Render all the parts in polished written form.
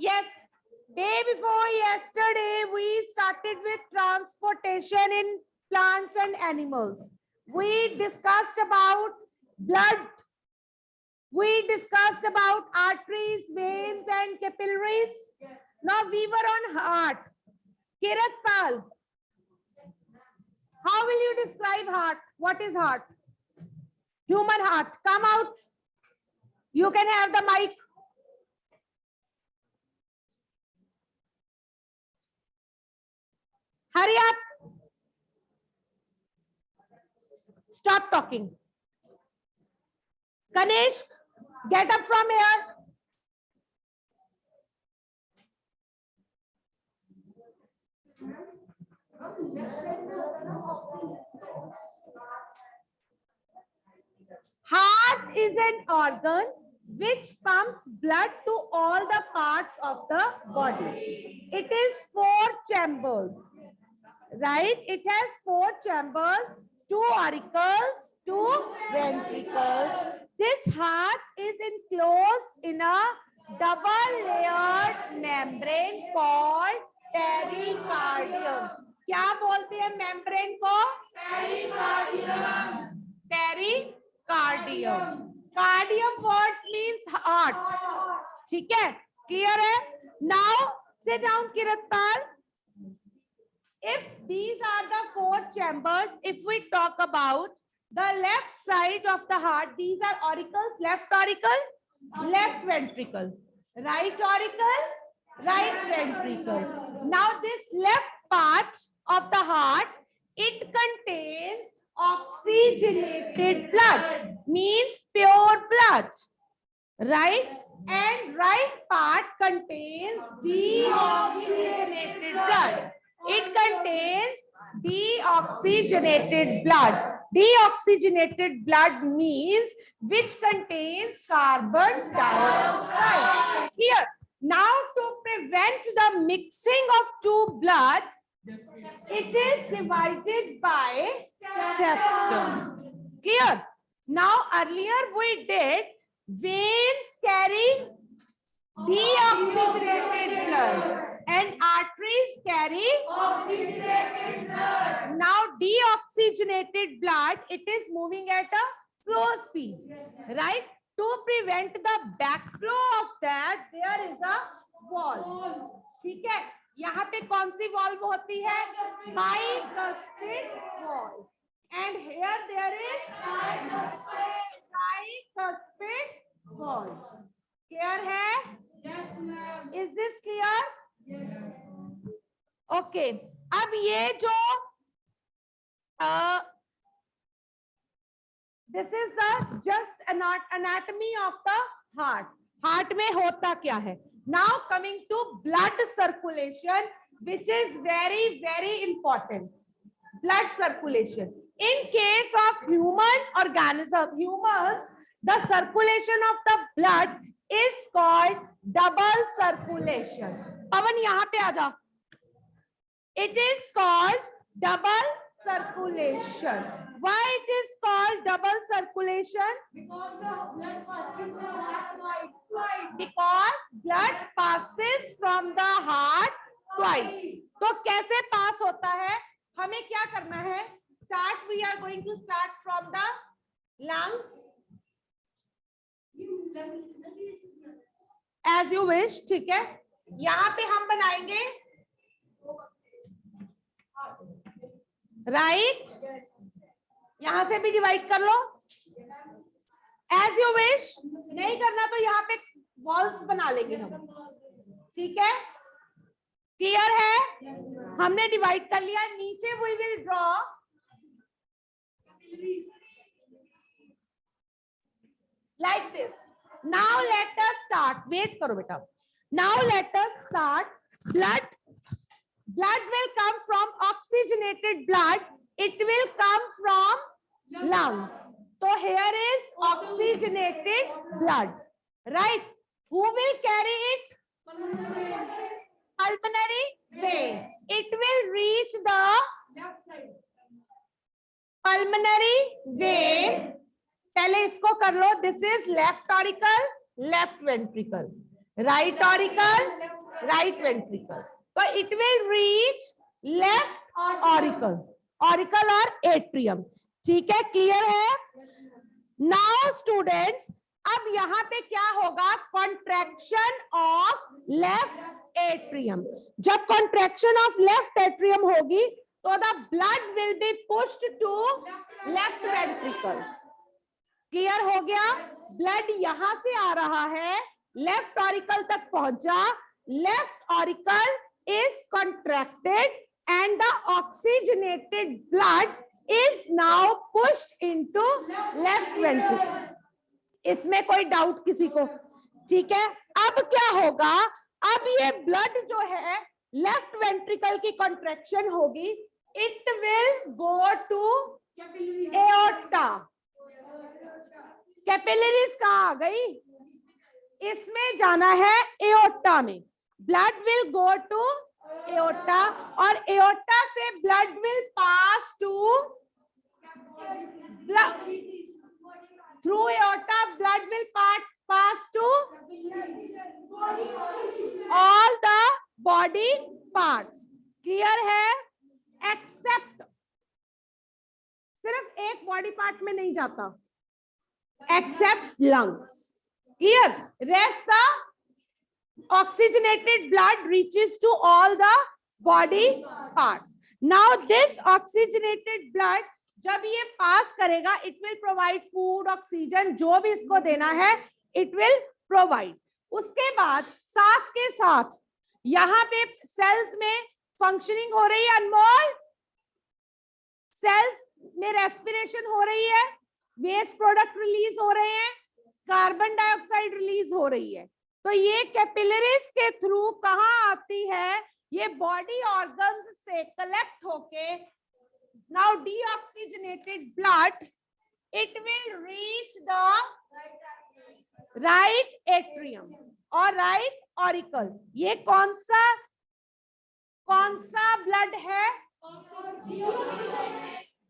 Yes, day before yesterday we started with transportation in plants and animals. We discussed about blood. We discussed about arteries, veins and capillaries. Now we were on heart. Kiratpal, how will you describe heart? What is heart? Human heart. Come out. You can have the mic. Hurry up. Stop talking. Kanishk, get up from here. Heart is an organ which pumps blood to all the parts of the body. It is 4 chambers, right? It has 4 chambers, 2 auricles, 2 ventricles. This heart is enclosed in a double-layered membrane called pericardium. क्या बोलते हैं membrane को? Pericardium. Pericardium. Cardium words means heart. ठीक है? Clear है? Now sit down, Kiratpal. If these are the 4 chambers, if we talk about the left side of the heart, these are auricles, left auricle, left ventricle, right auricle, right ventricle. Now this left part of the heart, it contains oxygenated blood, means pure blood, right? And right part contains deoxygenated blood. It contains deoxygenated blood. Deoxygenated blood means which contains carbon dioxide. Here, now to prevent the mixing of 2 blood, it is divided by septum. Clear? Now earlier we did veins carry deoxygenated blood and arteries carry oxygenated blood. Now deoxygenated blood, it is moving at a slow speed, right? To prevent the backflow of that, there is a valve. ठीक है? यहाँ पे कौन सी valve होती है? Bicuspid valve. And here there is tricuspid valve. Clear है? Yes, ma'am. Is this clear? Okay अब ये जो this is the just anatomy of the heart. Heart में होता क्या है? Now coming to blood circulation, which is very very important. Blood circulation. In case of human organism, humans, the circulation of the blood is called double circulation. पवन यहाँ पे आ जा. It is called double circulation. Why it is called double circulation? Because the blood passes from the heart twice. Because blood passes from the heart twice. तो कैसे पास होता है? हमें क्या करना है? Start. We are going to start from the lungs. As you wish. ठीक है? यहाँ पे हम बनाएंगे राइट. यहां से भी डिवाइड कर लो एज यू विश. नहीं करना तो यहाँ पे वॉल्स बना लेंगे हम. ठीक है? क्लियर है? हमने डिवाइड कर लिया. नीचे we will draw like this. Now let us start. Wait करो बेटा. Now let us start. Blood will come from oxygenated blood. It will come from lungs. So here is oxygenated blood, right? Who will carry it? Pulmonary vein. It will reach the pulmonary vein. पहले इसको कर लो. This is left auricle, left ventricle, right auricle, right ventricle, तो it will reach left auricle, auricle और atrium. ठीक है, clear है? Now students, अब यहाँ पे क्या होगा, कॉन्ट्रैक्शन ऑफ लेफ्ट एट्रियम। जब कॉन्ट्रैक्शन ऑफ लेफ्ट एट्रियम होगी तो the blood will be pushed to left ventricle. Clear हो गया? ब्लड यहां से आ रहा है, लेफ्ट ऑरिकल तक पहुंचा, left auricle is contracted and the oxygenated blood is now pushed into left ventricle. इसमें कोई डाउट किसी को? ठीक है, अब क्या होगा, अब ये ब्लड जो है लेफ्ट वेंट्रिकल की कॉन्ट्रैक्शन होगी, it will go to aorta. Capillaries कहाँ आ गई? इसमें जाना है एओर्टा में, blood will go to aorta, और एओर्टा से blood will pass to, through aorta blood will pass to all the body parts. Clear है? एक्सेप्ट, सिर्फ एक बॉडी पार्ट में नहीं जाता, except lungs. Clear? Rest the oxygenated blood reaches to all the body parts. Now this oxygenated blood जब ये पास करेगा, it will provide food, oxygen, जो भी इसको देना है it will provide. उसके बाद साथ के साथ यहाँ पे सेल्स में फंक्शनिंग हो रही है, अनमोल, सेल्स में रेस्पिरेशन हो रही है, वेस्ट प्रोडक्ट रिलीज हो रहे हैं, कार्बन डाइऑक्साइड रिलीज हो रही है। तो ये कैपिलरीज के थ्रू कहाँ आती है? ये बॉडी ऑर्गन्स से कलेक्ट होके, now deoxygenated blood it will reach the right atrium और राइट ऑरिकल। ये कौन सा ब्लड है?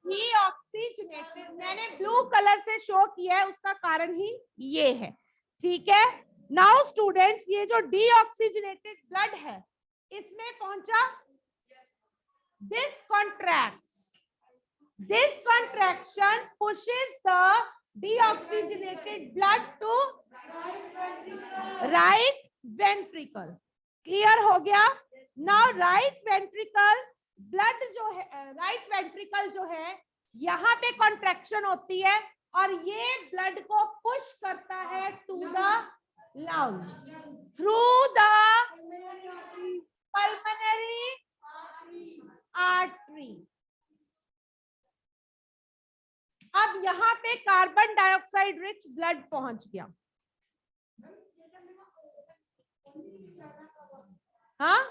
डीऑक्सीजनेटेड। मैंने ब्लू कलर से शो किया है, उसका कारण ही ये है। ठीक है, नाउ स्टूडेंट्स, ये जो डीऑक्सीजनेटेड ब्लड है इसमें पहुंचा, this contraction pushes the deoxygenated blood to right ventricle. Clear हो गया? नाउ राइट वेंट्रिकल ब्लड जो है, राइट वेंट्रिकल जो है, यहाँ पे कॉन्ट्रैक्शन होती है और ये ब्लड को पुश करता है to the lungs through the pulmonary artery. अब यहाँ पे कार्बन डाइऑक्साइड रिच ब्लड पहुंच गया। हाँ,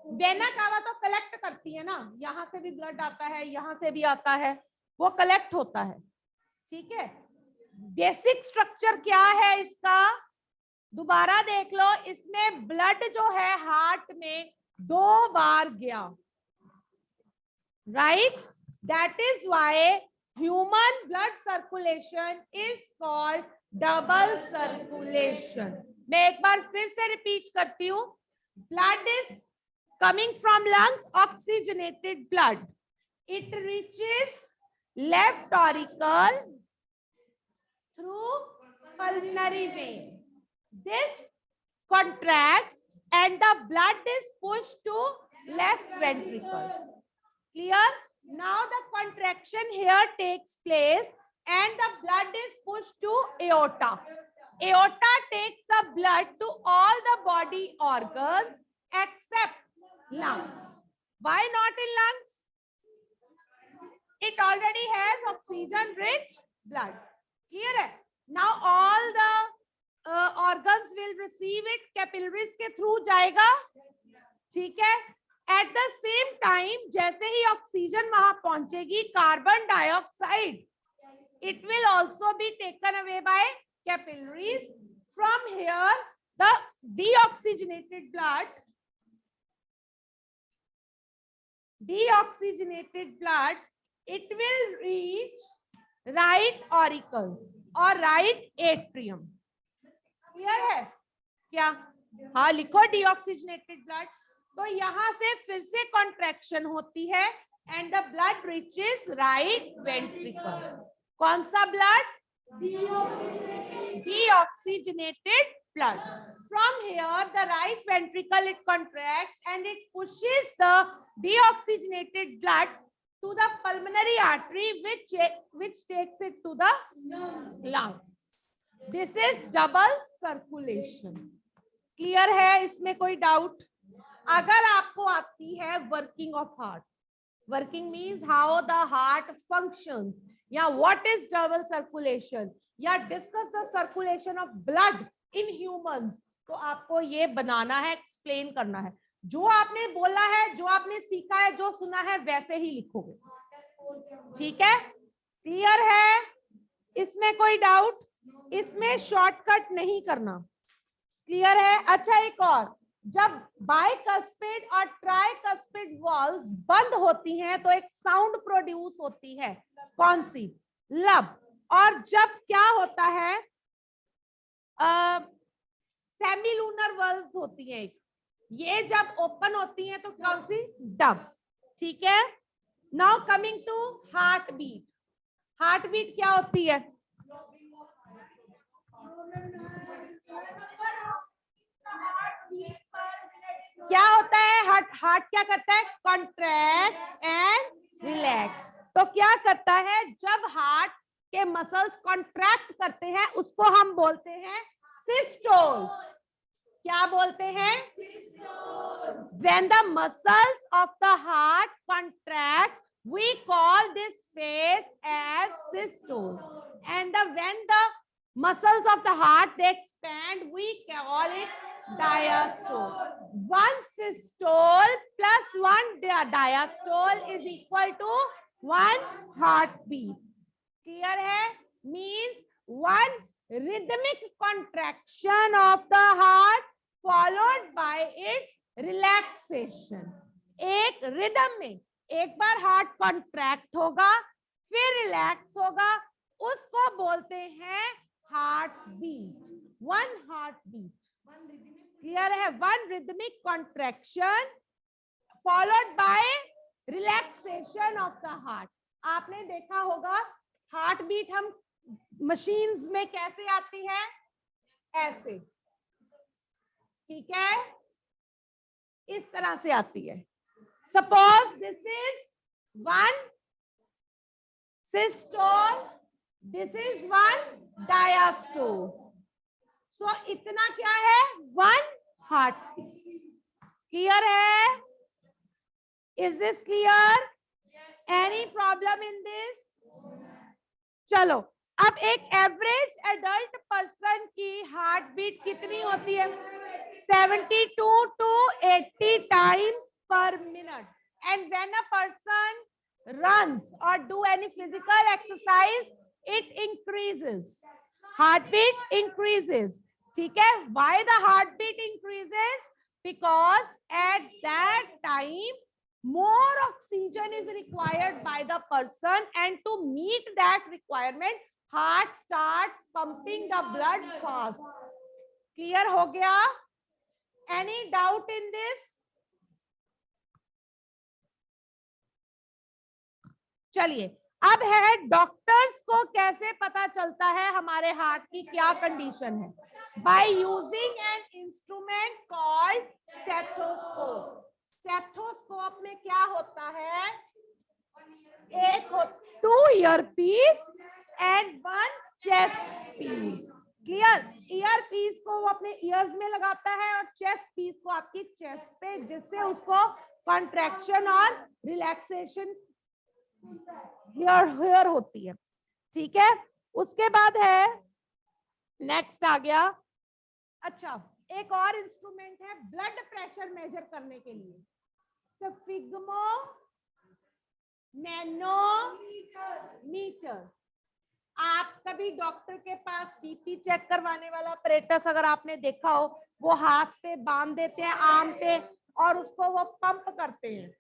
वेना कावा तो कलेक्ट करती है ना, यहाँ से भी ब्लड आता है, यहाँ से भी आता है, वो कलेक्ट होता है। ठीक है, बेसिक स्ट्रक्चर क्या है इसका? दोबारा देख लो, इसमें ब्लड जो है हार्ट में 2 बार गया, right? That is why human blood circulation is called double circulation. मैं एक बार फिर से रिपीट करती हूँ, blood is coming from lungs, oxygenated blood, it reaches left auricle through pulmonary vein. This contracts and the blood is pushed to left ventricle. Clear? Now the contraction here takes place and the blood is pushed to aorta. Aorta takes the blood to all the body organs except lungs. Why not in lungs? It already has oxygen rich blood. Clear है? Now all the organs will receive it, capillaries के through जाएगा। ठीक है, at the same time जैसे ही oxygen वहां पहुंचेगी, carbon dioxide it will also be taken away by capillaries. From here the deoxygenated blood it will reach right auricle और right atrium. Clear है क्या? हाँ लिखो डीऑक्सीजनेटेड ब्लड। तो यहां से फिर से कॉन्ट्रैक्शन होती है and the blood reaches right ventricle. कौन सा blood? deoxygenated blood. From here the right ventricle it contracts and it pushes the deoxygenated blood to the pulmonary artery which takes it to the lungs. This is double circulation. Clear है? इसमें कोई doubt? अगर आपको आती है working of heart, working means how the heart functions, या what is double circulation, या discuss the circulation of blood in humans, तो आपको ये बनाना है, एक्सप्लेन करना है। जो आपने बोला है, जो आपने सीखा है, जो सुना है, वैसे ही लिखोगे। ठीक है? क्लियर है? इसमें कोई डाउट? इसमें शॉर्टकट नहीं करना। क्लियर है? अच्छा एक और, जब बाइकस्पिड और ट्राइकस्पिड वॉल्व्स बंद होती हैं तो एक साउंड प्रोड्यूस होती है, कौन सी? लब। और जब क्या होता है, सेमीलूनर वॉल्व्स होती है, ये जब ओपन होती हैं तो कौन सी? डब। ठीक है? Now coming to heartbeat. Heartbeat क्या होती है? क्या होता है? हार्ट क्या करता है? Contract and relax. तो क्या करता है, जब हार्ट के मसल्स कॉन्ट्रैक्ट करते हैं उसको हम बोलते हैं सिस्टोल। क्या बोलते हैं? When the muscles of the heart contract, we call this phase as systole, and when the muscles of the heart they expand, we call it diastole. One systole plus one diastole is equal to one heartbeat. Clear है? Means one rhythmic contraction of the heart followed by its relaxation. एक rhythm में एक बार heart contract होगा, फिर relax होगा, उसको बोलते हैं heart beat. One heart beat. Clear है? One rhythmic contraction followed by relaxation of the heart. आपने देखा होगा हार्ट बीट हम मशीन्स में कैसे आती है? ऐसे। ठीक है? इस तरह से आती है। Suppose this is one systole, this is one diastole. So इतना क्या है? One heart beat. क्लियर है? Is this clear? Any problem in this? चलो अब एक एवरेज एडल्ट पर्सन की हार्ट बीट कितनी होती है? 72 to 80 times per minute. And when a person runs or do any physical exercise, it increases. Heartbeat increases. ठीक है? Why the heartbeat increases? Because at that time more oxygen is required by the person, and to meet that requirement, heart starts pumping the blood fast. Clear हो गया? Any doubt in this? चलिए अब है doctors को कैसे पता चलता है हमारे हार्ट की क्या कंडीशन है? By using an instrument called stethoscope. Stethoscope में क्या होता है? एक 2 ईयरपीस एंड 1 चेस्ट पीस। क्लियर? ईयर पीस को वो अपने ईयर्स में लगाता है और चेस्ट पीस को आपकी चेस्ट पे, जिससे उसको कॉन्ट्रैक्शन और रिलैक्सेशन हियर होती है। ठीक है? उसके बाद है नेक्स्ट आ गया। अच्छा एक और इंस्ट्रूमेंट है ब्लड प्रेशर मेजर करने के लिए, स्फिग्मोमैनोमीटर। आप कभी डॉक्टर के पास बीपी चेक करवाने वाला अपरेटस अगर आपने देखा हो, वो हाथ पे बांध देते हैं आर्म पे और उसको वो पंप करते हैं,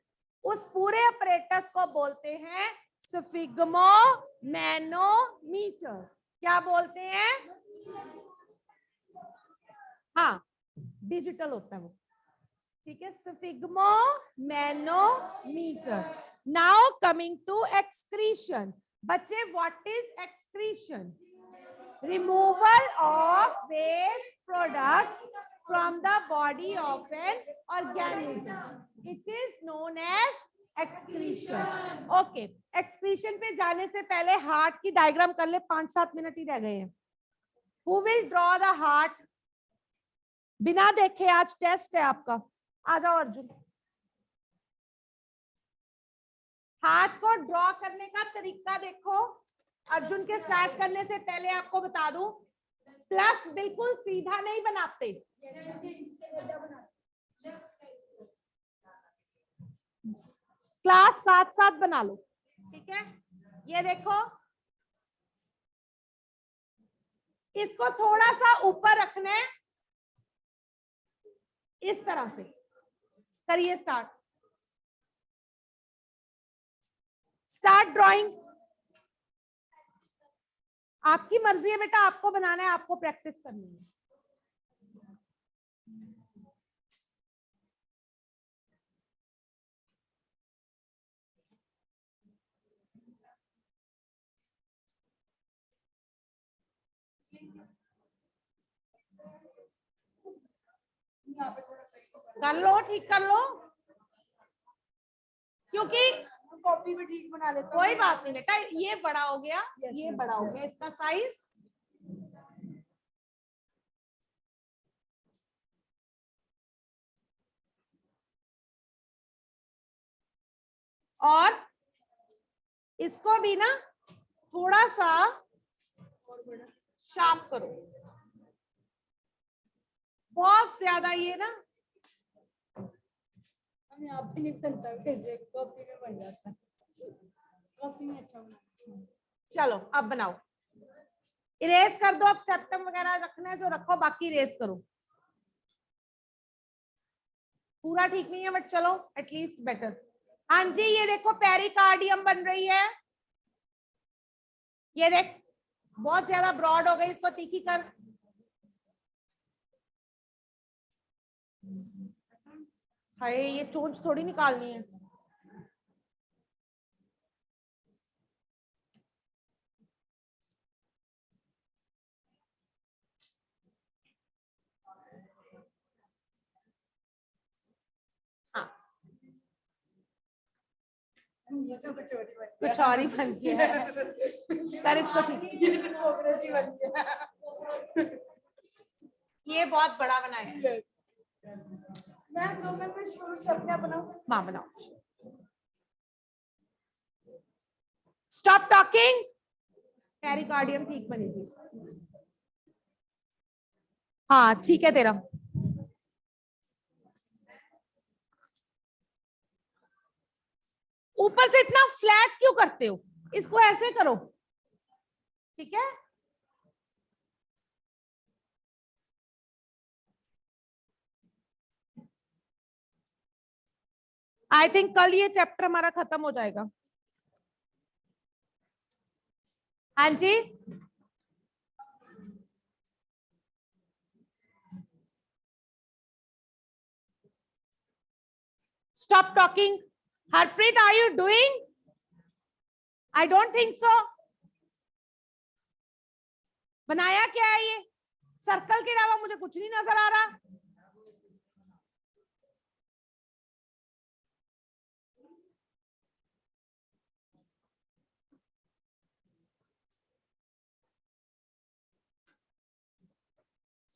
उस पूरे अपरेटस को बोलते हैं स्फिग्मोमैनोमीटर। क्या बोलते हैं? हाँ, डिजिटल होता है वो, ठीक है, sphygmomanometer. Now coming to excretion. बच्चे what is excretion? Removal of waste product from the body of an organism, it is known as excretion. Okay, excretion पे जाने से पहले हार्ट की डायग्राम कर ले, 5-7 मिनट ही रह गए हैं। Who will draw the heart? बिना देखे, आज टेस्ट है आपका। आ जाओ अर्जुन। हार्ट को ड्रॉ करने का तरीका देखो। अर्जुन के स्टार्ट करने से पहले आपको बता दूं, प्लस बिल्कुल सीधा नहीं बनाते, क्लास साथ साथ बना लो, ठीक है। ये देखो, इसको थोड़ा सा ऊपर रखना है, इस तरह से करिए। Start drawing. आपकी मर्जी है बेटा, आपको बनाना है, आपको प्रैक्टिस करनी है। कर लो, ठीक कर लो, क्योंकि कॉपी भी ठीक बना लेता। कोई बात नहीं बेटा, ये बड़ा हो गया, ये बड़ा हो गया, इसका साइज। और इसको भी ना थोड़ा सा शार्प करो, बहुत ज्यादा ये ना यहाँ पे नहीं बनता, कैसे कॉपी में बन जाता है, कॉपी में अच्छा बना। चलो अब बनाओ, इरेज कर दो। अब सेप्टम वगैरह रखना है जो रखो, बाकी इरेज करो। पूरा ठीक नहीं है बट चलो एटलीस्ट बेटर। हाँ जी, ये देखो पेरिकार्डियम बन रही है, ये देख बहुत ज्यादा ब्रॉड हो गई, इसको तीखी कर। हाय, ये चोंच थोड़ी निकालनी है। हाँ, ये तो कुछ और ही बन गया है। कर इसको ठीक, ये बहुत बड़ा बना है। मैं शुरू से अपना बनाऊं। हाँ बनाओ। Stop talking. पेरिकार्डियम ठीक बनेगी। हाँ ठीक है तेरा। ऊपर से इतना फ्लैट क्यों करते हो? इसको ऐसे करो, ठीक है। आई थिंक कल ये चैप्टर हमारा खत्म हो जाएगा। हाँ जी, stop talking. Harpreet, are you doing? I don't think so. बनाया क्या है ये? सर्कल के अलावा मुझे कुछ नहीं नजर आ रहा।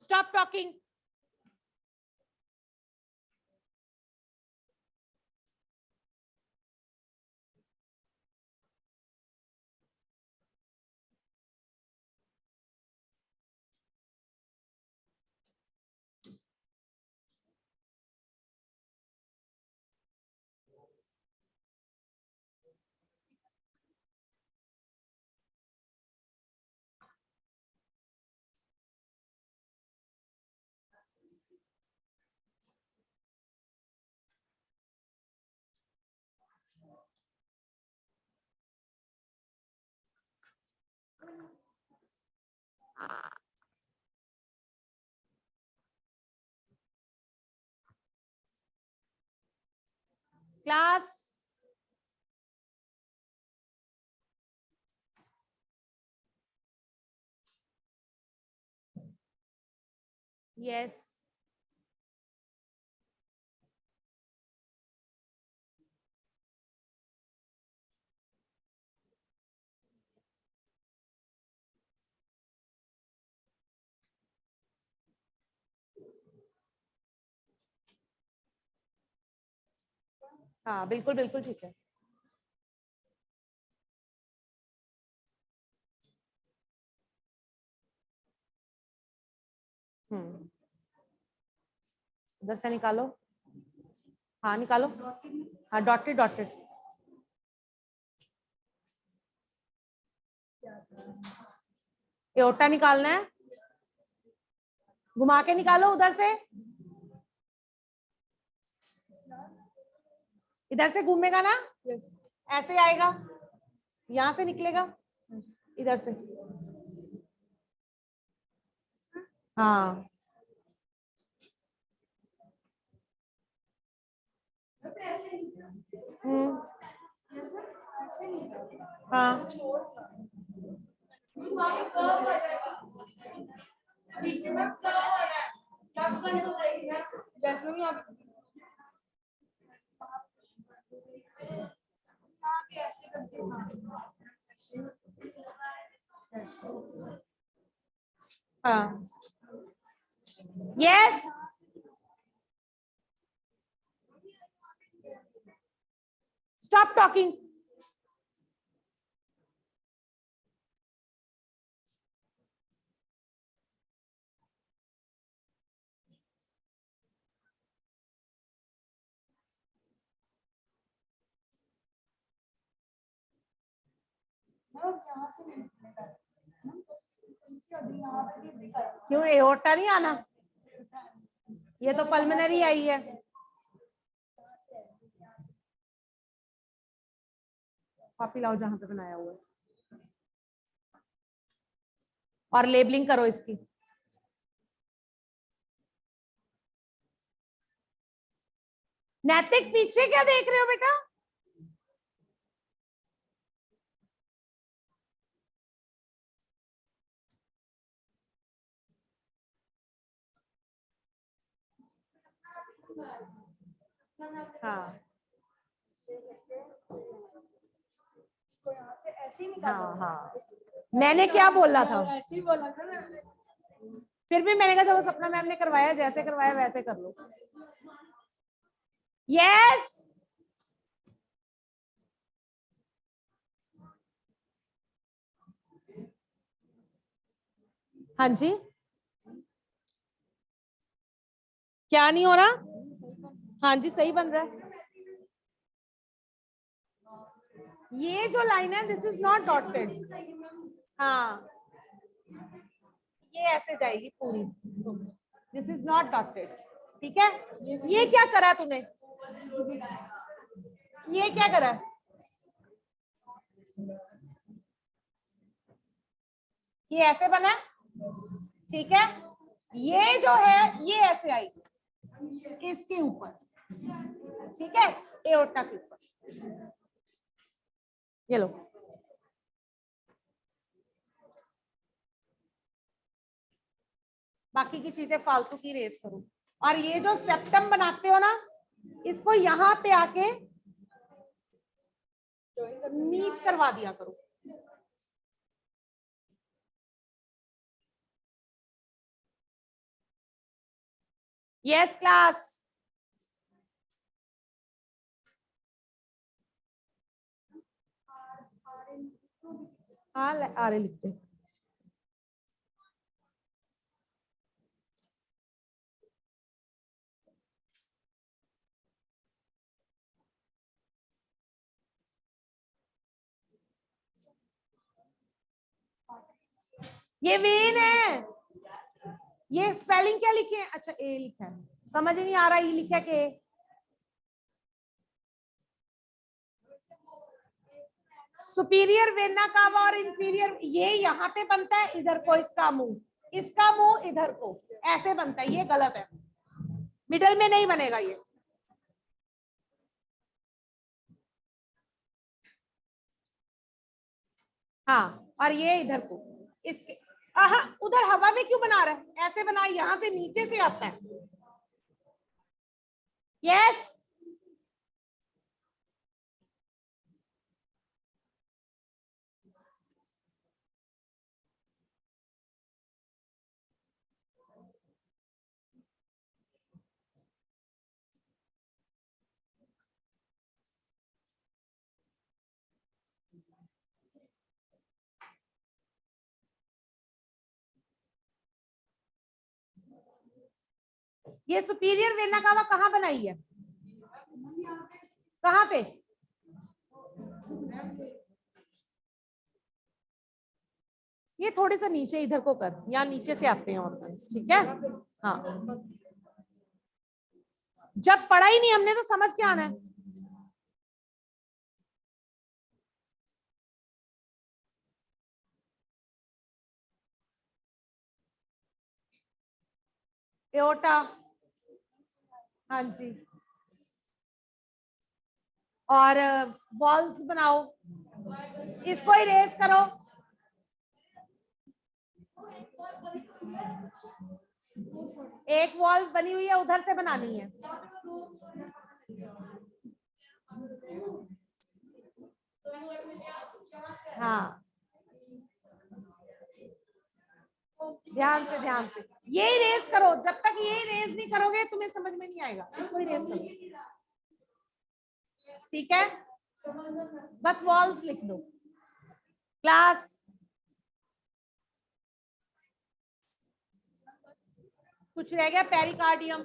Stop talking. क्लास यस हाँ बिल्कुल बिल्कुल ठीक है। उधर से निकालो, हाँ निकालो, हाँ डॉटेड डॉटेड। एओर्टा निकालना है, घुमा के निकालो उधर से, इधर से घूमेगा ना, ऐसे आएगा, यहां से निकलेगा, इधर से, हाँ हाँ हाँ यस स्टॉप टॉकिंग। क्यों एओर्टा नहीं आना, ये तो पल्मोनरी आई है। कॉपी लाओ जहां पे बनाया हुआ है और लेबलिंग करो इसकी। नैतिक पीछे क्या देख रहे हो बेटा? हाँ हाँ हाँ मैंने क्या बोला था, ऐसे ही बोला था ना। फिर भी मैंने कहा चलो सपना मैम ने करवाया, जैसे करवाया वैसे कर लो। यस हाँ जी, क्या नहीं हो रहा? हाँ जी सही बन रहा है। ये जो लाइन है दिस इज नॉट डॉटेड, हाँ ये ऐसे जाएगी पूरी, दिस इज नॉट डॉटेड, ठीक है। ये क्या करा तूने, ये क्या करा, ये ऐसे बना, ठीक है। ये जो है ये ऐसे आएगी इसके ऊपर, ठीक है, एओर्टा के ऊपर। ये लो, बाकी की चीजें फालतू की रेज करो। और ये जो सेप्टम बनाते हो ना, इसको यहाँ पे आके नीच करवा दिया करो। यस क्लास, हाँ आ रहे लिखते। ये वेन है, ये स्पेलिंग क्या लिखे हैं, अच्छा ए लिखा है, समझ ही नहीं आ रहा ये लिखा के। सुपीरियर वेना कावा और इंफीरियर, ये यहाँ पे बनता है, इधर को इसका मुंह इधर को ऐसे बनता है, ये गलत है, मिडल में नहीं बनेगा ये। हाँ, और ये इधर को इसके उधर हवा में क्यों बना रहा है? ऐसे बना, यहां से नीचे से आता है। यस, ये सुपीरियर वेना कावा कहाँ बनाई है? कहाँ पे? ये थोड़े सा नीचे इधर को कर, यहाँ नीचे से आते हैं ऑर्गन्स, ठीक है? हाँ, जब पढ़ा ही नहीं हमने तो समझ क्या आना है? एओर्टा, हाँ जी, और वॉल्स बनाओ, इसको इरेज करो। एक वॉल बनी हुई है, उधर से बनानी है। हाँ, ध्यान से, ध्यान से ये इरेज करो। जब तक ये इरेज नहीं करोगे तुम्हें समझ में नहीं आएगा। इसको इरेज करो, ठीक है? बस वॉल्स लिख दो। क्लास, कुछ रह गया? पेरिकार्डियम।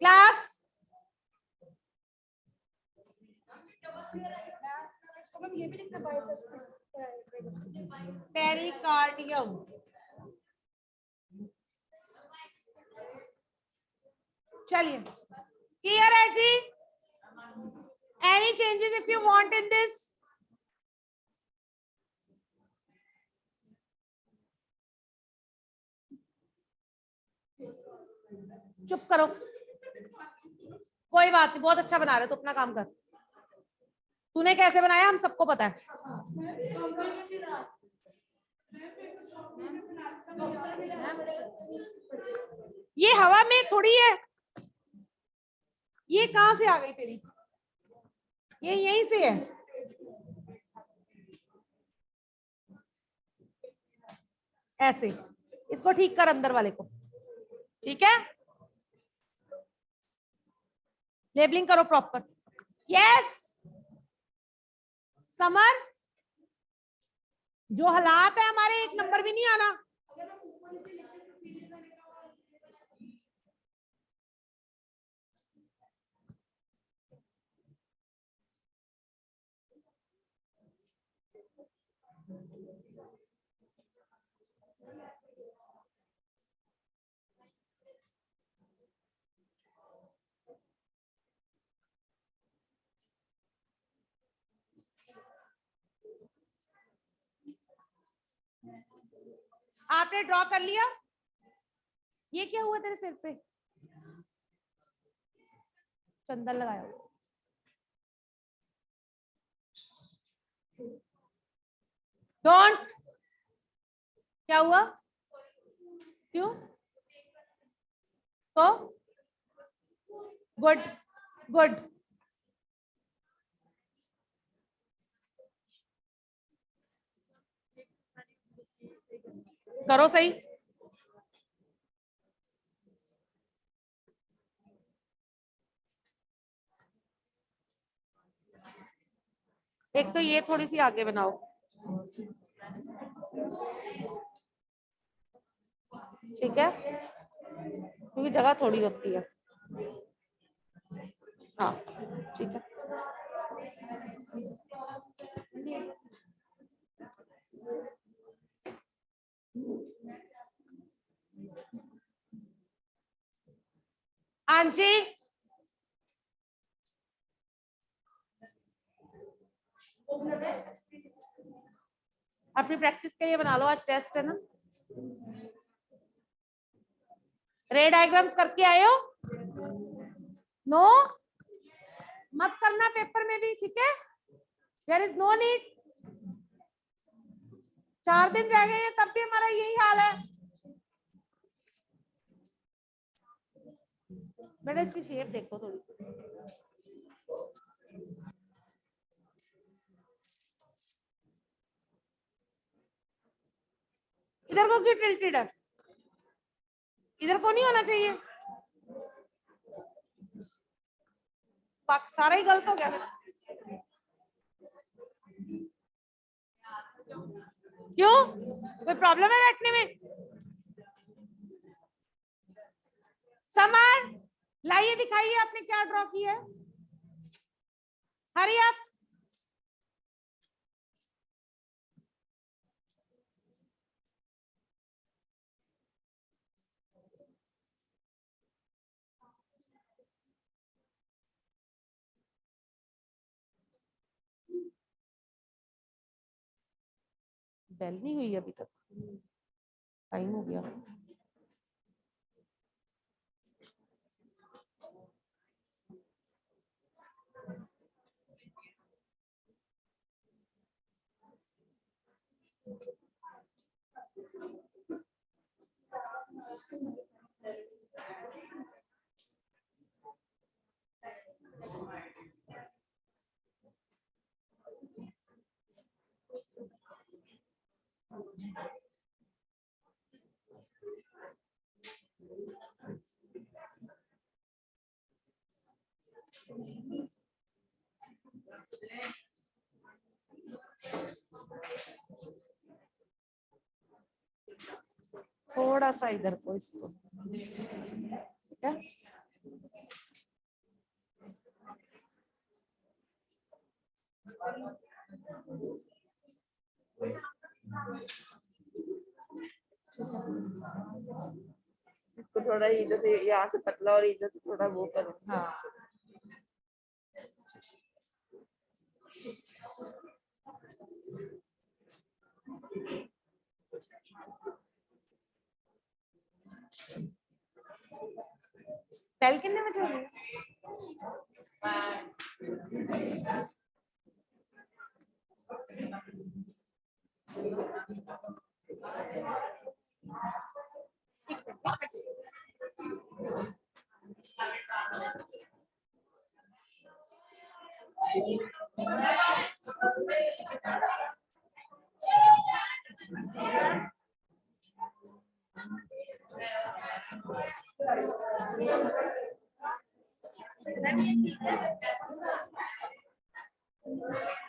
क्लास, ये भी लिखना, पेरिकार्डियम। चलिए, क्लियर है जी? Any changes if you want in this? चुप करो, कोई बात नहीं, बहुत अच्छा बना रहे, तो अपना काम कर। तूने कैसे बनाया हम सबको पता है। ये हवा में थोड़ी है, ये कहां से आ गई तेरी? ये यहीं से है। ऐसे इसको ठीक कर, अंदर वाले को, ठीक है? लेबलिंग करो प्रॉपर। यस समर, जो हालात है हमारे, एक नंबर भी नहीं आना। आपने ड्रॉ कर लिया? ये क्या हुआ तेरे सिर पे? चंदन लगाया हुआ। डोंट, क्या हुआ? क्यों? तो गुड, गुड। करो सही। एक तो ये थोड़ी सी आगे बनाओ, ठीक है? क्योंकि जगह थोड़ी होती है। हाँ ठीक है। आंजी, अपनी प्रैक्टिस के लिए बना लो, आज टेस्ट है ना। रे डायग्राम्स करके आए हो? नो, मत करना पेपर में भी, ठीक है? There is no need. 4 दिन रह गए हैं तब भी हमारा यही हाल है। बेटा इसकी शेप देखो थोड़ी सी। इधर को क्यों टिल्टेड है? इधर को नहीं होना चाहिए। सारा ही गलत हो गया। क्यों? कोई प्रॉब्लम है बैठने में? समर लाइए, दिखाइए आपने क्या ड्रॉ किया है। हरी आप। बेल नहीं हुई अभी तक, टाइम हो गया। थोड़ा सा इधर को इसको, ठीक है? इसको थोड़ा इधर से, यहाँ से पतला और इधर से थोड़ा वो करो। हाँ बेल कितने बजे हो गई?